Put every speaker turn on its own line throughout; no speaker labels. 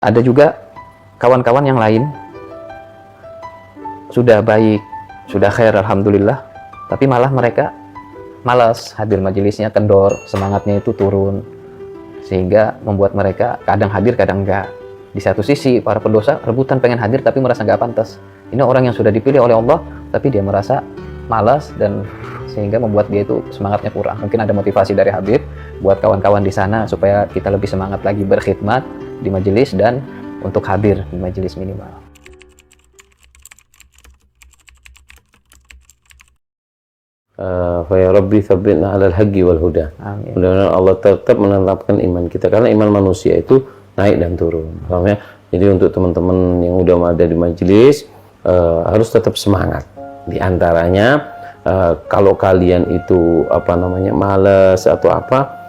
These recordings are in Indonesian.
Ada juga kawan-kawan yang lain sudah baik, sudah khair alhamdulillah, tapi malah mereka malas hadir majelisnya, kendor, semangatnya itu turun, sehingga membuat mereka kadang hadir kadang enggak. Di satu sisi para pendosa rebutan pengen hadir tapi merasa nggak pantas. Ini orang yang sudah dipilih oleh Allah tapi dia merasa malas, dan sehingga membuat dia itu semangatnya kurang. Mungkin ada motivasi dari Habib buat kawan-kawan di sana supaya kita lebih semangat lagi berkhidmat di majelis dan untuk hadir di majelis minimal.
Ya Rabbi tsabbitna 'alal haqqi wal huda.
Amin.
Mudah-mudahan Allah tetap menetapkan iman kita, karena iman manusia itu naik dan turun. Paham ya? Jadi untuk teman-teman yang udah ada di majelis harus tetap semangat. Di antaranya kalau kalian itu malas atau apa,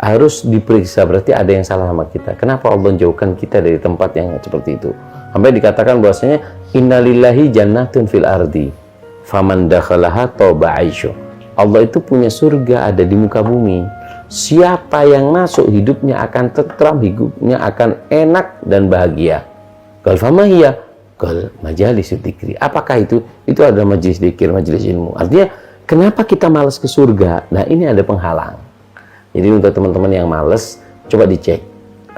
harus diperiksa, berarti ada yang salah sama kita. Kenapa Allah jauhkan kita dari tempat yang seperti itu? Sampai dikatakan bahwasanya innalillahi jannatun fil ardi faman dakhalaha taba aisyu. Allah itu punya surga ada di muka bumi. Siapa yang masuk hidupnya akan tentram, hidupnya akan enak dan bahagia. Qal famahiyya qal majalis dzikri. Apakah itu? Itu adalah majelis zikir, majelis ilmu. Artinya kenapa kita malas ke surga? Nah, ini ada penghalang. Jadi untuk teman-teman yang males, coba dicek.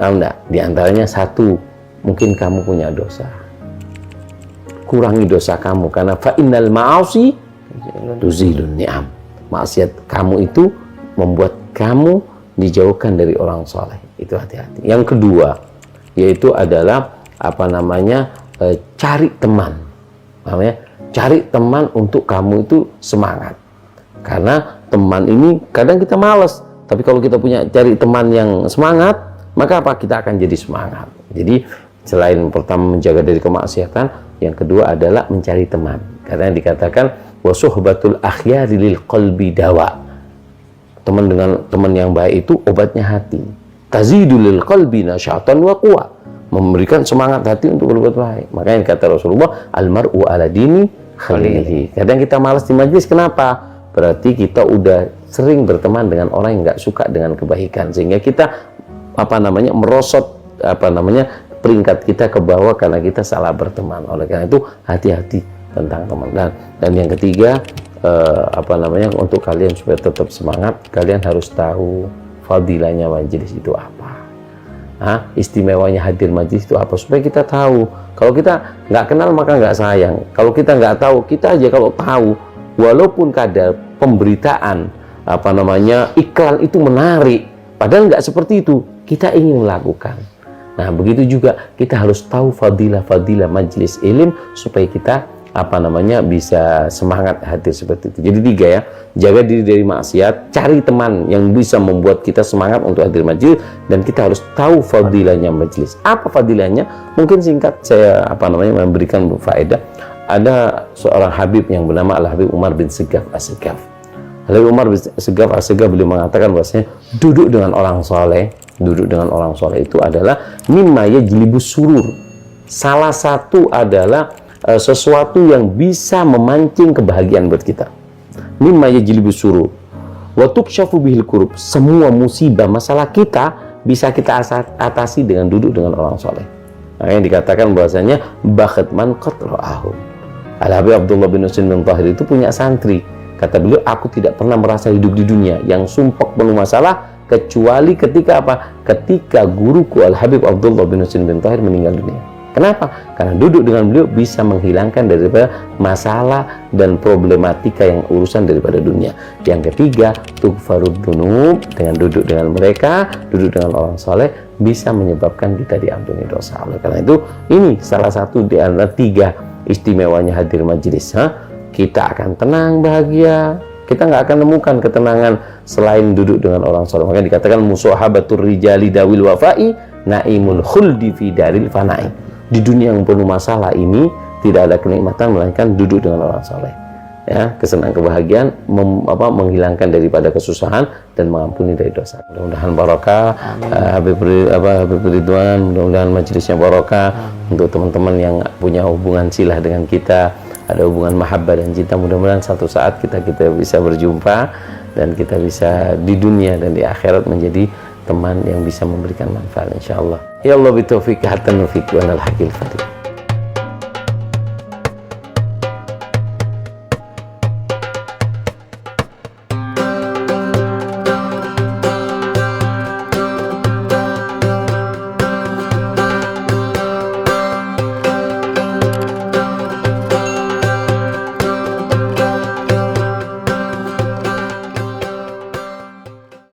Enggak, di antaranya satu, mungkin kamu punya dosa. Kurangi dosa kamu, karena fa innal ma'asi tuzilun ni'am. Maksiat kamu itu membuat kamu dijauhkan dari orang soleh. Itu hati-hati. Yang kedua, yaitu adalah cari teman. Paham ya? Cari teman untuk kamu itu semangat. Karena teman ini kadang kita malas, tapi kalau kita cari teman yang semangat, maka apa? Kita akan jadi semangat. Jadi selain pertama menjaga dari kemaksiatan, yang kedua adalah mencari teman. Karena dikatakan wasuhbatul akhyari lil qalbi dawa. Teman dengan teman yang baik itu obatnya hati. Tazidul lil qalbi nasyatan wa quwa. Memberikan semangat hati untuk berbuat baik. Makanya kata Rasulullah, almar'u ala dini khalilihi. Kadang kita malas di majelis, kenapa? Berarti kita udah sering berteman dengan orang yang nggak suka dengan kebaikan, sehingga kita merosot peringkat kita ke bawah karena kita salah berteman. Oleh karena itu hati-hati tentang teman. Dan yang ketiga, untuk kalian supaya tetap semangat, kalian harus tahu fadilahnya majelis itu apa. Istimewanya hadir majelis itu apa, supaya kita tahu. Kalau kita nggak kenal maka nggak sayang. Kalau kita nggak tahu, kita aja kalau tahu, walaupun kadar pemberitaan iklan itu menarik, padahal nggak seperti itu, kita ingin melakukan. Nah, begitu juga kita harus tahu fadilah majelis ilmu supaya kita bisa semangat hadir seperti itu. Jadi 3 ya, jaga diri dari maksiat, cari teman yang bisa membuat kita semangat untuk hadir majelis, dan kita harus tahu fadilahnya majelis. Apa fadilahnya? Mungkin singkat saya memberikan faedah. Ada seorang Habib yang bernama Al-Habib Umar bin Segaf As-Segaf. Habib Umar bin Segaf As-Segaf beliau mengatakan bahwasanya duduk dengan orang soleh itu adalah mimma yajlibus surur. Salah satu adalah sesuatu yang bisa memancing kebahagiaan buat kita. Mimma yajlibus surur wa tukshafu bihil kurub. Semua musibah masalah kita bisa kita atasi dengan duduk dengan orang soleh. Makanya dikatakan bahwasanya bakhat man qad ra'ahu. Al-Habib Abdullah bin Husain bin Tahir itu punya santri. Kata beliau, aku tidak pernah merasa hidup di dunia yang sumpek penuh masalah kecuali ketika ketika guruku Al-Habib Abdullah bin Husain bin Tahir meninggal dunia. Kenapa? Karena duduk dengan beliau bisa menghilangkan daripada masalah dan problematika yang urusan daripada dunia. Yang ketiga, tughfarud dzunub, dengan duduk dengan mereka, duduk dengan orang soleh, bisa menyebabkan kita diampuni dosa. Oleh karena itu, ini salah satu di antara 3 istimewanya hadir majelis. Kita akan tenang, bahagia. Kita nggak akan nemukan ketenangan selain duduk dengan orang soleh. Makanya dikatakan musahabatur rijali dawil wafai naimul khuldi fi daril fanai. Di dunia yang penuh masalah ini tidak ada kenikmatan melainkan duduk dengan orang soleh. Ya, kesenangan, kebahagiaan, menghilangkan daripada kesusahan dan mengampuni dari dosa. Mudah-mudahan barokah, Habib Ridwan, mudah-mudahan majelisnya barokah. Untuk teman-teman yang punya hubungan silah dengan kita, ada hubungan mahabbah dan cinta, mudah-mudahan satu saat kita bisa berjumpa dan kita bisa di dunia dan di akhirat menjadi teman yang bisa memberikan manfaat, insyaallah. Ya Allah bitaufiq hatta nufiq wa nal hakil fatih.